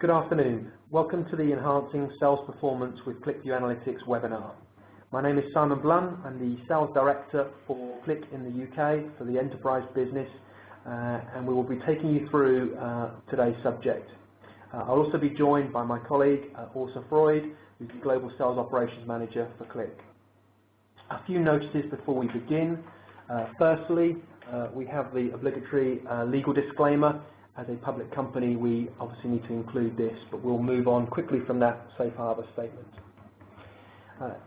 Good afternoon. Welcome to the Enhancing Sales Performance with QlikView Analytics webinar. My name is Simon Blunn. I'm the Sales Director for Qlik in the UK for the enterprise business, and we will be taking you through today's subject. I'll also be joined by my colleague, Orsa Freud, who's the Global Sales Operations Manager for Qlik. A few notices before we begin. Firstly, we have the obligatory legal disclaimer. As a public company, we obviously need to include this, but we'll move on quickly from that safe harbor statement.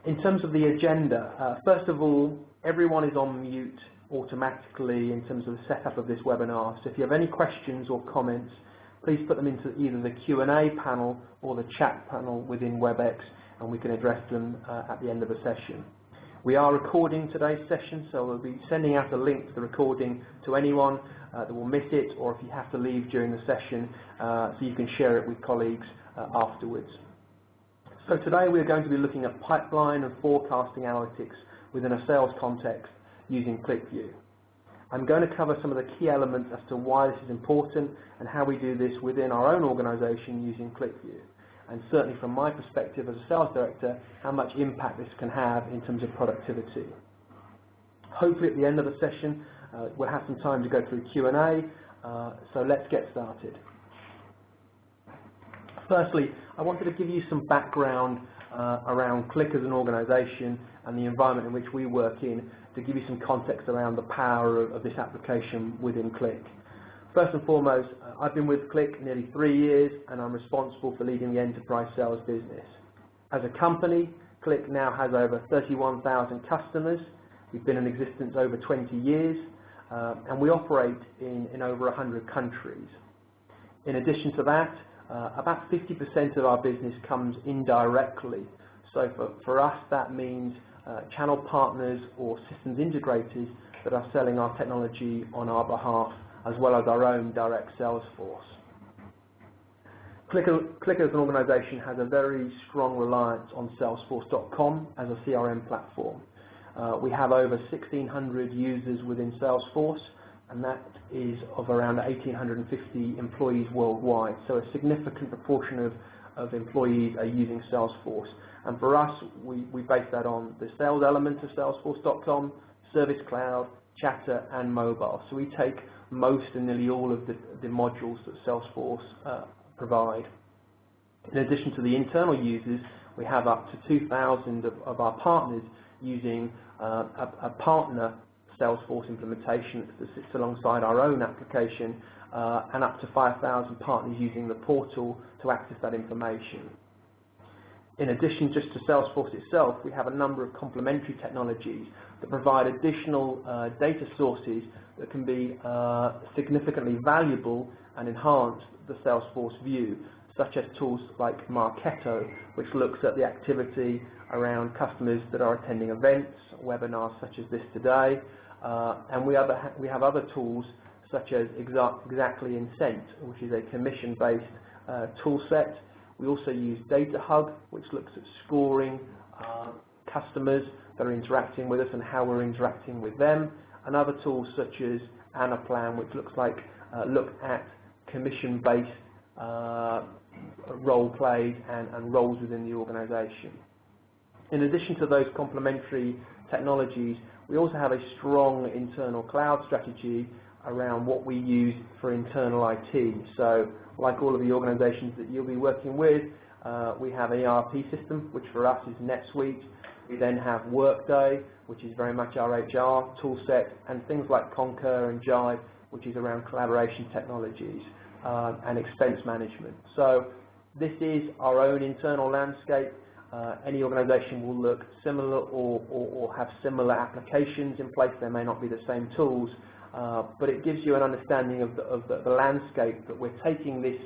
In terms of the agenda, first of all, everyone is on mute automatically in terms of the setup of this webinar. So if you have any questions or comments, please put them into either the Q&A panel or the chat panel within WebEx, and we can address them at the end of the session. We are recording today's session, so we'll be sending out a link to the recording to anyone that will miss it, or if you have to leave during the session, so you can share it with colleagues afterwards. So today we're going to be looking at pipeline and forecasting analytics within a sales context using QlikView. I'm going to cover some of the key elements as to why this is important and how we do this within our own organization using QlikView. And certainly from my perspective as a sales director, how much impact this can have in terms of productivity. Hopefully at the end of the session, we'll have some time to go through Q&A, so let's get started. Firstly, I wanted to give you some background around Qlik as an organization and the environment in which we work in, to give you some context around the power of this application within Qlik. First and foremost, I've been with Qlik nearly 3 years, and I'm responsible for leading the enterprise sales business. As a company, Qlik now has over 31,000 customers. We've been in existence over 20 years, and we operate in over 100 countries. In addition to that, about 50% of our business comes indirectly. So for us, that means channel partners or systems integrators that are selling our technology on our behalf, as well as our own direct sales force. Qlik as an organization has a very strong reliance on Salesforce.com as a CRM platform. We have over 1,600 users within Salesforce, and that is of around 1,850 employees worldwide. So a significant proportion of employees are using Salesforce. And for us, we base that on the sales element of Salesforce.com, Service Cloud, Chatter, and mobile. So we take most and nearly all of the modules that Salesforce provide. In addition to the internal users, we have up to 2,000 of our partners using a partner Salesforce implementation that sits alongside our own application, and up to 5,000 partners using the portal to access that information. In addition just to Salesforce itself, we have a number of complementary technologies that provide additional data sources that can be significantly valuable and enhance the Salesforce view, such as tools like Marketo, which looks at the activity around customers that are attending events, webinars such as this today, and we have other tools such as Exactly Incent, which is a commission-based tool set. We also use Data Hub, which looks at scoring customers that are interacting with us and how we're interacting with them, and other tools such as Anaplan, which look at commission-based role plays and roles within the organization. In addition to those complementary technologies, we also have a strong internal cloud strategy around what we use for internal IT. So like all of the organizations that you'll be working with, we have an ERP system, which for us is NetSuite. We then have Workday, which is very much our HR tool set, and things like Concur and Jive, which is around collaboration technologies and expense management. So this is our own internal landscape. Any organization will look similar or have similar applications in place. They may not be the same tools, but it gives you an understanding of the landscape that we're taking this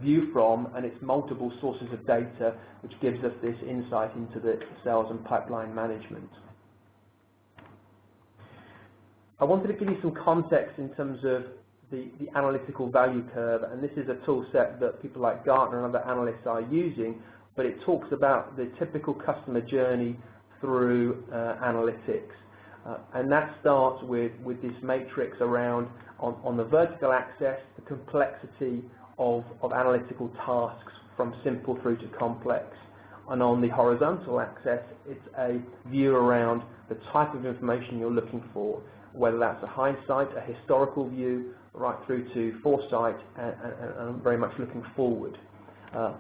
view from, and it's multiple sources of data, which gives us this insight into the sales and pipeline management. I wanted to give you some context in terms of the analytical value curve, and this is a tool set that people like Gartner and other analysts are using, but it talks about the typical customer journey through analytics. And that starts with this matrix around, on the vertical axis, the complexity of analytical tasks from simple through to complex. And on the horizontal axis, it's a view around the type of information you're looking for, whether that's a hindsight, a historical view, right through to foresight, and very much looking forward.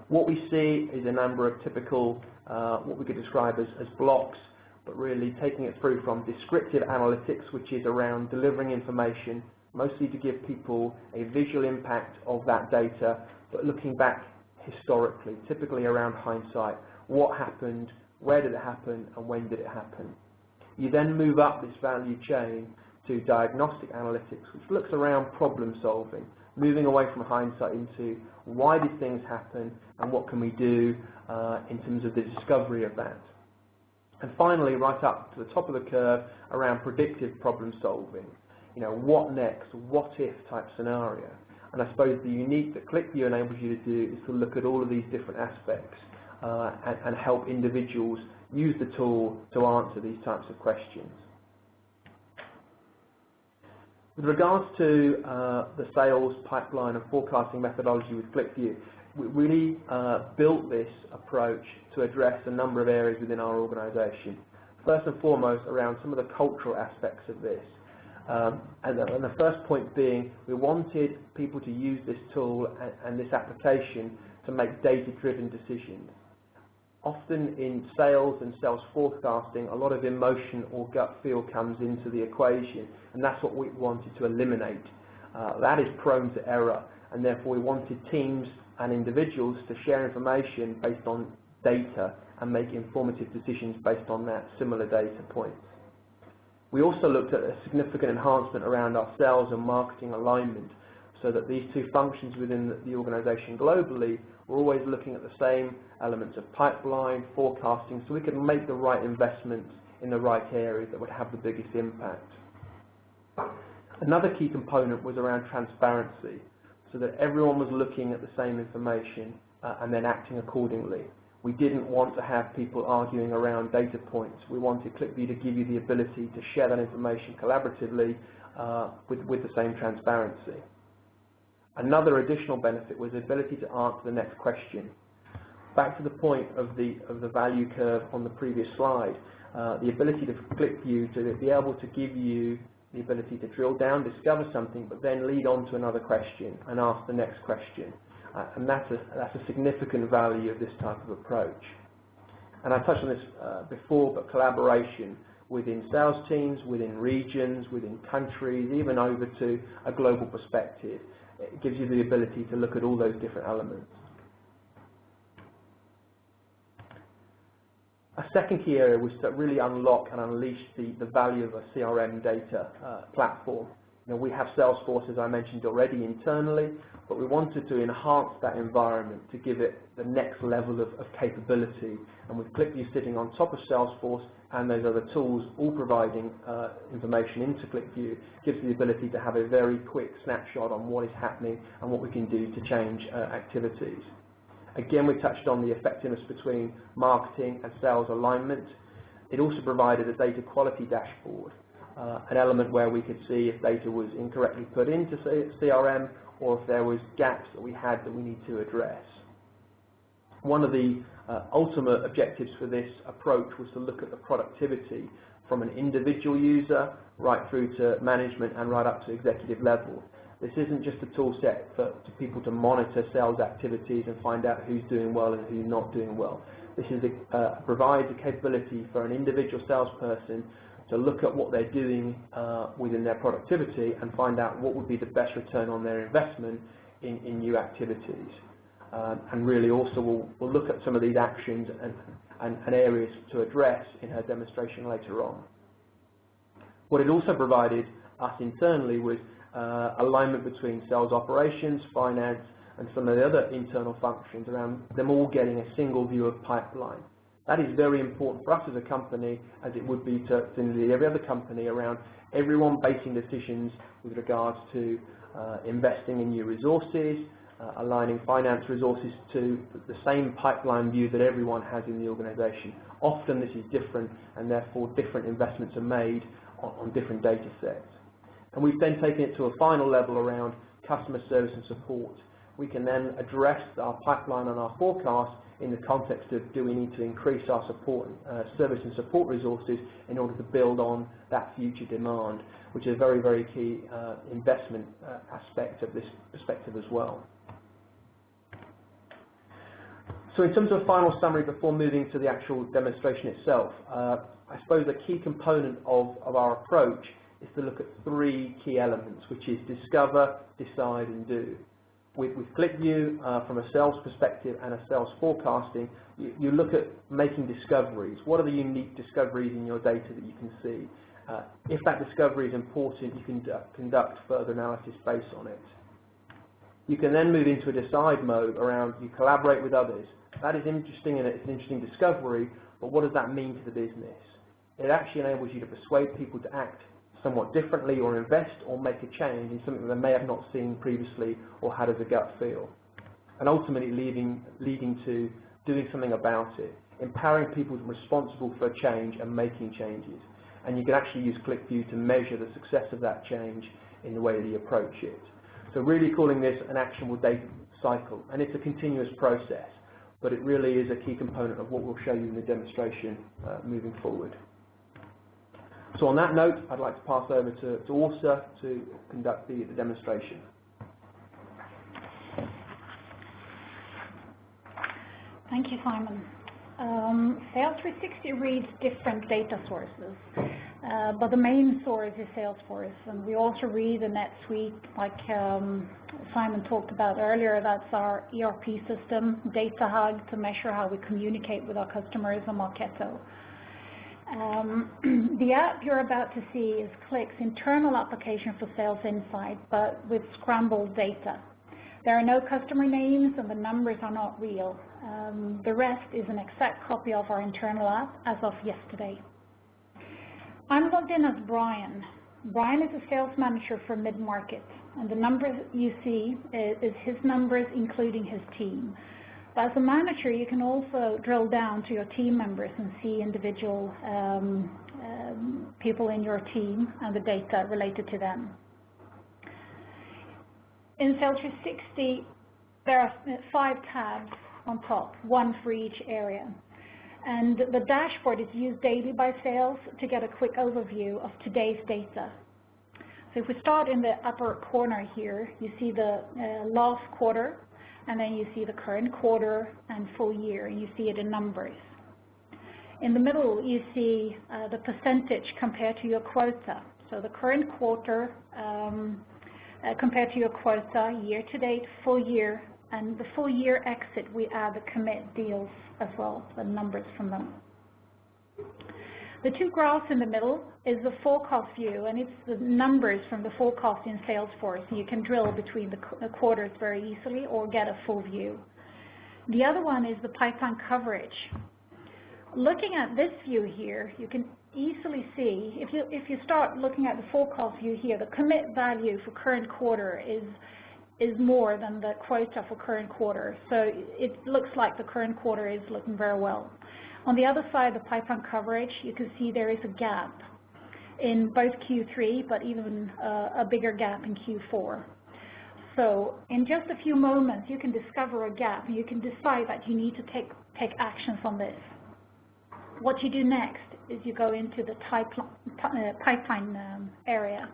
What we see is a number of typical, what we could describe as blocks, but really taking it through from descriptive analytics, which is around delivering information, mostly to give people a visual impact of that data, but looking back historically, typically around hindsight. What happened, where did it happen, and when did it happen? You then move up this value chain to diagnostic analytics, which looks around problem solving, moving away from hindsight into why did things happen and what can we do in terms of the discovery of that. And finally, right up to the top of the curve, around predictive problem solving. You know, what next, what if type scenario. And I suppose the unique that QlikView enables you to do is to look at all of these different aspects and help individuals use the tool to answer these types of questions. With regards to the sales pipeline and forecasting methodology with QlikView, we really built this approach to address a number of areas within our organization. First and foremost, around some of the cultural aspects of this. And the first point being, we wanted people to use this tool and this application to make data-driven decisions. Often in sales and sales forecasting, a lot of emotion or gut feel comes into the equation, and that's what we wanted to eliminate. That is prone to error, and therefore we wanted teams and individuals to share information based on data and make informative decisions based on that similar data points. We also looked at a significant enhancement around our sales and marketing alignment, so that these two functions within the organization globally were always looking at the same elements of pipeline, forecasting, so we could make the right investments in the right areas that would have the biggest impact. Another key component was around transparency, so that everyone was looking at the same information and then acting accordingly. We didn't want to have people arguing around data points. We wanted QlikView to give you the ability to share that information collaboratively with the same transparency. Another additional benefit was the ability to answer the next question. Back to the point of the value curve on the previous slide, the ability to QlikView to be able to give you the ability to drill down, discover something, but then lead on to another question and ask the next question. And that's a significant value of this type of approach. And I touched on this before, but collaboration within sales teams, within regions, within countries, even over to a global perspective. It gives you the ability to look at all those different elements. A second key area was to really unlock and unleash the value of a CRM data platform. You know, we have Salesforce, as I mentioned already, internally, but we wanted to enhance that environment to give it the next level of capability. And with QlikView sitting on top of Salesforce and those other tools all providing information into QlikView, gives the ability to have a very quick snapshot on what is happening and what we can do to change activities. Again, we touched on the effectiveness between marketing and sales alignment. It also provided a data quality dashboard, an element where we could see if data was incorrectly put into CRM or if there was gaps that we had that we need to address. One of the ultimate objectives for this approach was to look at the productivity from an individual user right through to management and right up to executive level. This isn't just a tool set for people to monitor sales activities and find out who's doing well and who's not doing well. This is provides a capability for an individual salesperson to look at what they're doing within their productivity and find out what would be the best return on their investment in new activities. And really also we'll look at some of these actions and areas to address in her demonstration later on. What it also provided us internally was alignment between sales operations, finance, and some of the other internal functions around them all getting a single view of pipeline. That is very important for us as a company, as it would be to nearly every other company, around everyone basing decisions with regards to investing in new resources, aligning finance resources to the same pipeline view that everyone has in the organization. Often this is different, and therefore different investments are made on different data sets. And we've then taken it to a final level around customer service and support, we can then address our pipeline and our forecast in the context of, do we need to increase our support, service and support resources in order to build on that future demand, which is a very, very key investment aspect of this perspective as well. So in terms of a final summary before moving to the actual demonstration itself, I suppose a key component of our approach is to look at three key elements, which is discover, decide and do. With QlikView, from a sales perspective and a sales forecasting, you look at making discoveries. What are the unique discoveries in your data that you can see? If that discovery is important, you can conduct further analysis based on it. You can then move into a decide mode around, you collaborate with others. That is interesting and it's an interesting discovery, but what does that mean to the business? It actually enables you to persuade people to act somewhat differently or invest or make a change in something that they may have not seen previously or had as a gut feel. And ultimately leading to doing something about it, empowering people responsible for change and making changes. And you can actually use QlikView to measure the success of that change in the way that you approach it. So really calling this an actionable data cycle, and it's a continuous process, but it really is a key component of what we'll show you in the demonstration moving forward. So on that note, I'd like to pass over to Åsa to conduct the demonstration. Thank you, Simon. Sales 360 reads different data sources, but the main source is Salesforce, and we also read the NetSuite, like Simon talked about earlier. That's our ERP system, Data Hub, to measure how we communicate with our customers, and Marketo. The app you're about to see is Qlik's internal application for Sales Insight, but with scrambled data. There are no customer names and the numbers are not real. The rest is an exact copy of our internal app as of yesterday. I'm logged in as Brian. Brian is a sales manager for mid-market, and the numbers you see is his numbers including his team. But as a manager, you can also drill down to your team members and see individual people in your team and the data related to them. In Sales 360, there are 5 tabs on top, one for each area. And the dashboard is used daily by sales to get a quick overview of today's data. So if we start in the upper corner here, you see the last quarter, and then you see the current quarter and full year, and you see it in numbers. In the middle, you see the percentage compared to your quota. So the current quarter compared to your quota, year to date, full year, and the full year exit, we add the commit deals as well, the numbers from them. The 2 graphs in the middle is the forecast view, and it's the numbers from the forecast in Salesforce. You can drill between the quarters very easily or get a full view. The other one is the pipeline coverage. Looking at this view here, you can easily see, if you start looking at the forecast view here, the commit value for current quarter is more than the quota for current quarter. So it looks like the current quarter is looking very well. On the other side, the pipeline coverage, you can see there is a gap in both Q3, but even a bigger gap in Q4. So in just a few moments, you can discover a gap, and you can decide that you need to take actions on this. What you do next is you go into the pipeline area.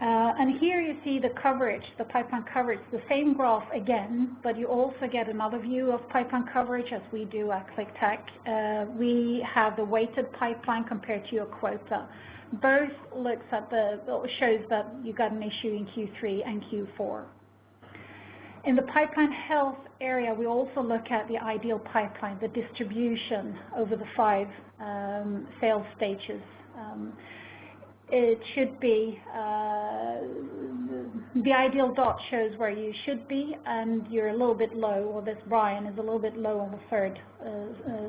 And here you see the coverage, the pipeline coverage, the same graph again, but you also get another view of pipeline coverage as we do at QlikTech. We have the weighted pipeline compared to your quota. Both looks at shows that you got an issue in Q3 and Q4. In the pipeline health area, we also look at the ideal pipeline, the distribution over the 5 sales stages. It should be, the ideal dot shows where you should be, and you're a little bit low, or this Brian is a little bit low on the 3rd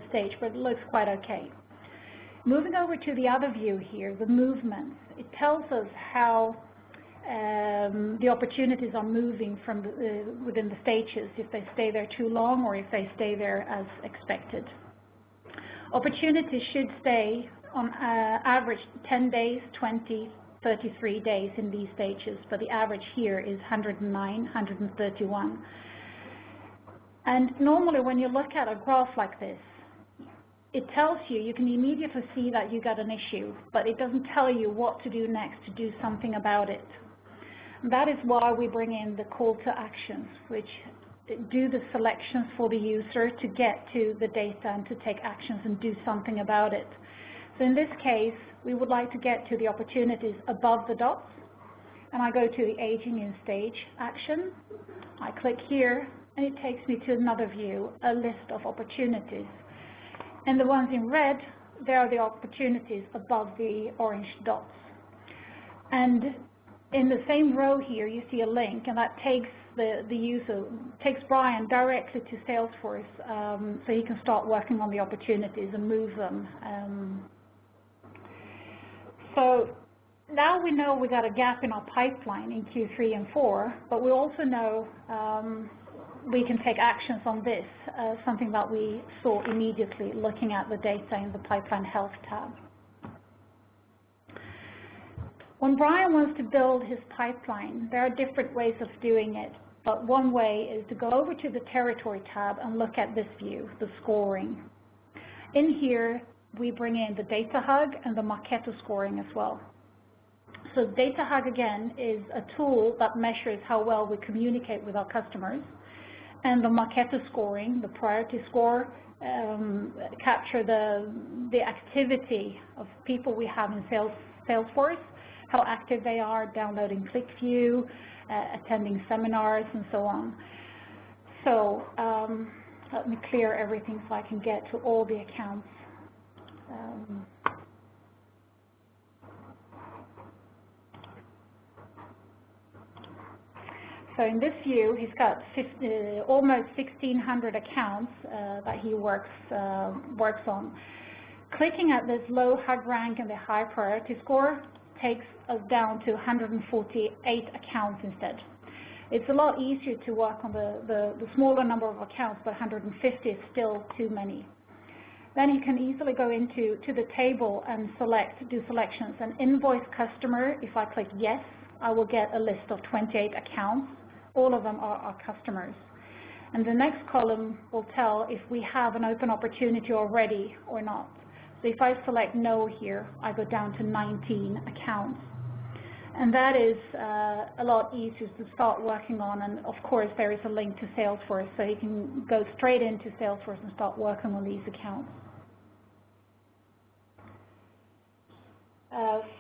stage, but it looks quite okay. Moving over to the other view here, the movements, it tells us how the opportunities are moving from within the stages, if they stay there too long or if they stay there as expected. Opportunities should stay on average 10 days, 20, 33 days in these stages, but the average here is 109, 131. And normally when you look at a graph like this, it tells you, you can immediately see that you got an issue, but it doesn't tell you what to do next to do something about it. That is why we bring in the call to actions, which do the selections for the user to get to the data and to take actions and do something about it. So in this case, we would like to get to the opportunities above the dots, and I go to the aging in stage action. I click here, and it takes me to another view, a list of opportunities. And the ones in red, they are the opportunities above the orange dots. And in the same row here, you see a link, and that takes the user, takes Brian directly to Salesforce, so he can start working on the opportunities and move them. So now we know we got a gap in our pipeline in Q3 and 4, but we also know we can take actions on this, something that we saw immediately looking at the data in the Pipeline Health tab. When Brian wants to build his pipeline, there are different ways of doing it, but one way is to go over to the Territory tab and look at this view, the scoring. In here, we bring in the Data Hug and the Marketo scoring as well. So Data Hug, again, is a tool that measures how well we communicate with our customers. And the Marketo scoring, the priority score, capture the activity of people we have in Salesforce, how active they are downloading QlikView, attending seminars, and so on. So let me clear everything so I can get to all the accounts. So in this view, he's got almost 1,600 accounts that he works on. Clicking at this low hug rank and the high priority score takes us down to 148 accounts instead. It's a lot easier to work on the smaller number of accounts, but 150 is still too many. Then you can easily go into the table and do selections. An invoice customer, if I click yes, I will get a list of 28 accounts. All of them are our customers. And the next column will tell if we have an open opportunity already or not. So if I select no here, I go down to 19 accounts. And that is a lot easier to start working on. And of course, there is a link to Salesforce, so you can go straight into Salesforce and start working on these accounts.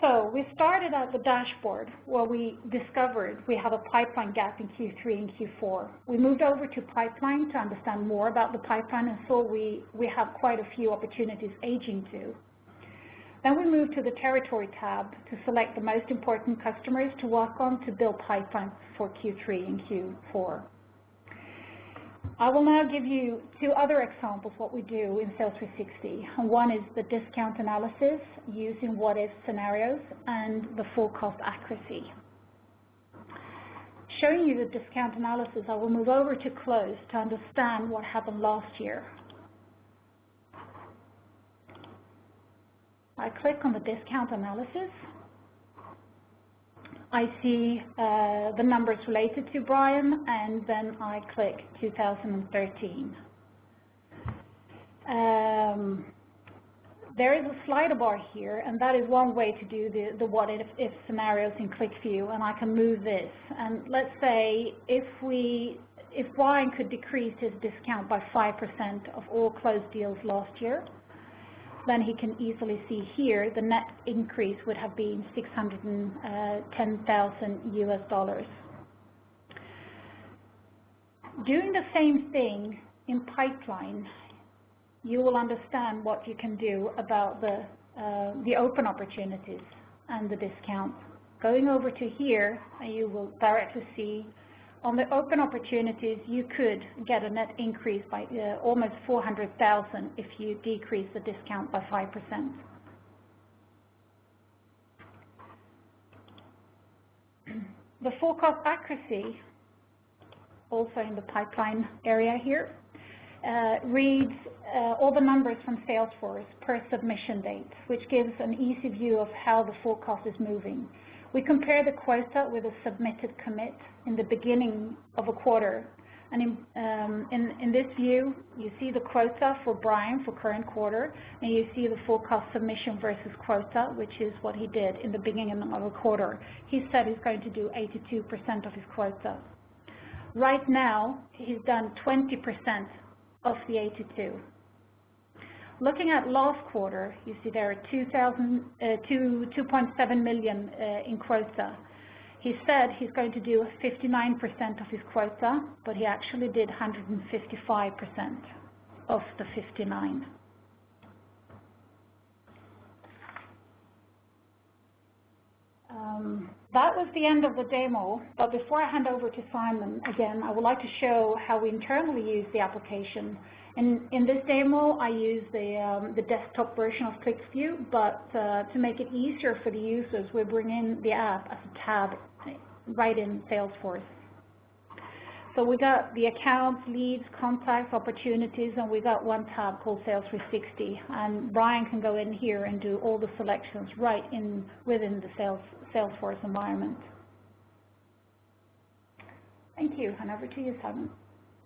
So we started at the dashboard where we discovered we have a pipeline gap in Q3 and Q4. We moved over to pipeline to understand more about the pipeline and saw we have quite a few opportunities aging to. Then we moved to the Territory tab to select the most important customers to work on to build pipelines for Q3 and Q4. I will now give you two other examples what we do in Sales 360. One is the discount analysis using what-if scenarios and the forecast accuracy. Showing you the discount analysis, I will move over to close to understand what happened last year. I click on the discount analysis. I see the numbers related to Brian, and then I click 2013. There is a slider bar here, and that is one way to do the what-if scenarios in QlikView, and I can move this. And let's say if Brian could decrease his discount by 5% of all closed deals last year, then he can easily see here the net increase would have been $610,000 US. Doing the same thing in pipeline, you will understand what you can do about the open opportunities and the discount. Going over to here, you will directly see on the open opportunities, you could get a net increase by almost 400,000 if you decrease the discount by 5%. The forecast accuracy, also in the pipeline area here, reads all the numbers from Salesforce per submission date, which gives an easy view of how the forecast is moving. We compare the quota with a submitted commit in the beginning of a quarter. And in this view, you see the quota for Brian for current quarter, and you see the forecast submission versus quota, which is what he did in the beginning of a quarter. He said he's going to do 82% of his quota. Right now, he's done 20% of the 82. Looking at last quarter, you see there are 2.7 million in quota. He said he's going to do 59% of his quota, but he actually did 155% of the 59. That was the end of the demo, but before I hand over to Simon, again, I would like to show how we internally use the application. In this demo, I use the desktop version of QlikView, but to make it easier for the users, we bring in the app as a tab right in Salesforce. So we got the accounts, leads, contacts, opportunities, and we got one tab called Sales 360. And Brian can go in here and do all the selections right within the Salesforce environment. Thank you, and over to you, Simon.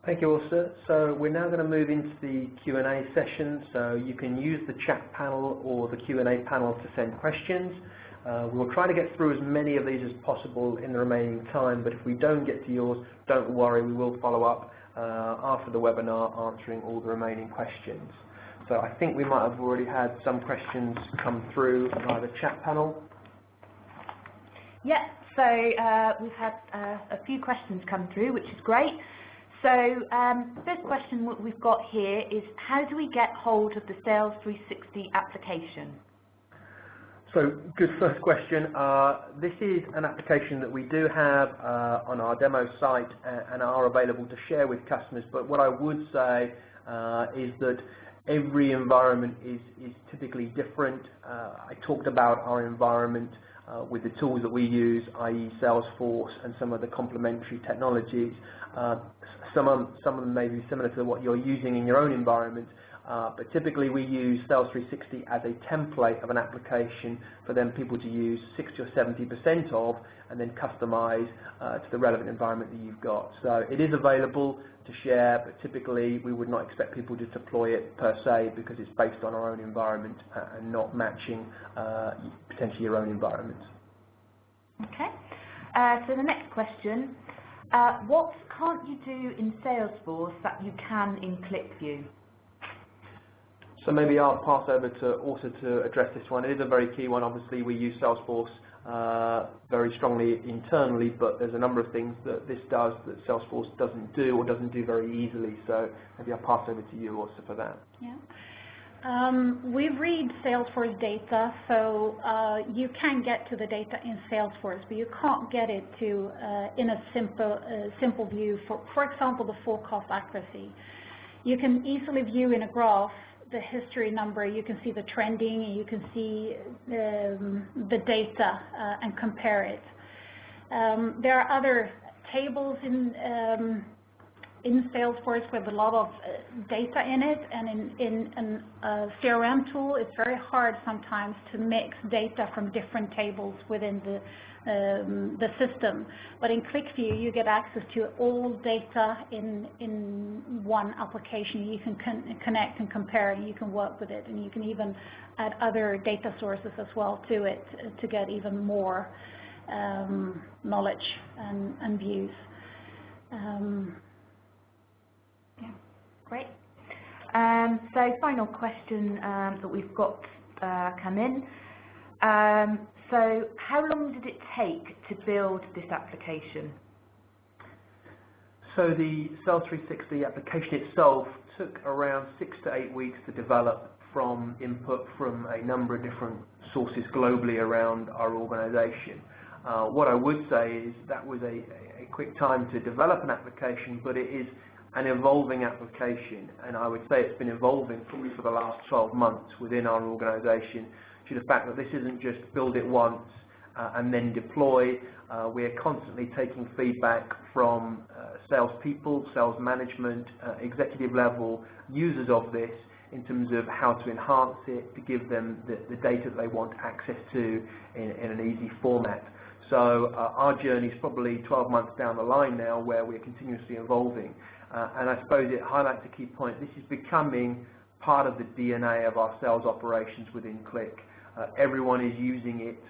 Thank you, Åsa. So we're now going to move into the Q&A session. So you can use the chat panel or the Q&A panel to send questions. We'll try to get through as many of these as possible in the remaining time, but if we don't get to yours, don't worry, we will follow up after the webinar answering all the remaining questions. So I think we might have already had some questions come through via the chat panel. Yeah, so we've had a few questions come through, which is great. So the first question we've got here is, how do we get hold of the Sales 360 application? So good first question. This is an application that we do have on our demo site and are available to share with customers, but what I would say is that every environment is typically different. I talked about our environment with the tools that we use, i.e. Salesforce and some of the complementary technologies. Some of them may be similar to what you're using in your own environment, but typically we use Sales 360 as a template of an application for them people to use 60 or 70% of and then customize to the relevant environment that you've got. So it is available to share, but typically we would not expect people to deploy it per se because it's based on our own environment and not matching potentially your own environment. Okay, so the next question, what can't you do in Salesforce that you can in QlikView? So maybe I'll pass over to Åsa to address this one. It is a very key one. Obviously, we use Salesforce very strongly internally, but there's a number of things that this does that Salesforce doesn't do or doesn't do very easily. So maybe I'll pass over to you, Åsa, for that. Yeah. We read Salesforce data, so you can get to the data in Salesforce, but you can't get it to in a simple view. For example, the forecast accuracy. You can easily view in a graph the history number, you can see the trending, and you can see the data and compare it. There are other tables in Salesforce with a lot of data in it, and in a CRM tool, it's very hard sometimes to mix data from different tables within the system. But in QlikView, you get access to all data in one application. You can connect and compare, and you can work with it, and you can even add other data sources as well to it to get even more knowledge and views. Yeah, great. So final question that we've got come in. So how long did it take to build this application? So the Sales 360 application itself took around 6 to 8 weeks to develop from input from a number of different sources globally around our organization. What I would say is that was a quick time to develop an application, but it is an evolving application, and I would say it's been evolving probably for the last 12 months within our organization, to the fact that this isn't just build it once and then deploy. We are constantly taking feedback from salespeople, sales management, executive level users of this in terms of how to enhance it, to give them the data that they want access to in an easy format. So our journey is probably 12 months down the line now, where we're continuously evolving. And I suppose it highlights a key point. This is becoming part of the DNA of our sales operations within Qlik. Everyone is using it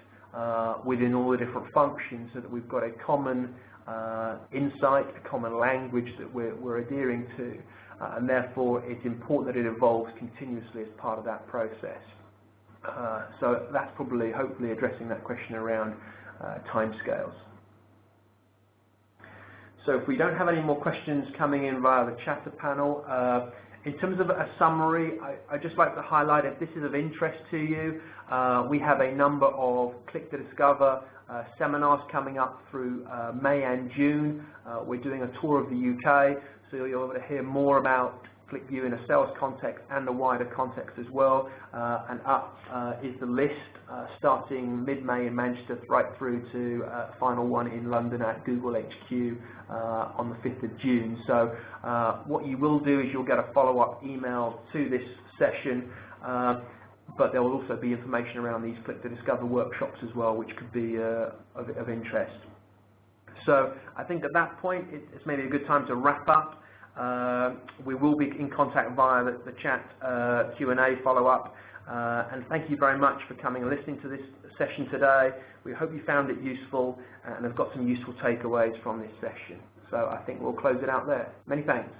within all the different functions, so that we've got a common insight, a common language that we're adhering to, and therefore it's important that it evolves continuously as part of that process. So that's probably, hopefully, addressing that question around timescales. So if we don't have any more questions coming in via the chatter panel, in terms of a summary, I'd just like to highlight, if this is of interest to you, we have a number of Qlik to Discover seminars coming up through May and June. We're doing a tour of the UK, so you'll be able to hear more about QlikView in a sales context and a wider context as well. And up is the list, starting mid-May in Manchester right through to final one in London at Google HQ on the 5th of June. So what you will do is you'll get a follow-up email to this session, but there will also be information around these Qlik to Discover workshops as well, which could be of interest. So I think at that point it's maybe a good time to wrap up. We will be in contact via the chat Q&A follow-up, and thank you very much for coming and listening to this session today. We hope you found it useful and have got some useful takeaways from this session. So I think we'll close it out there. Many thanks.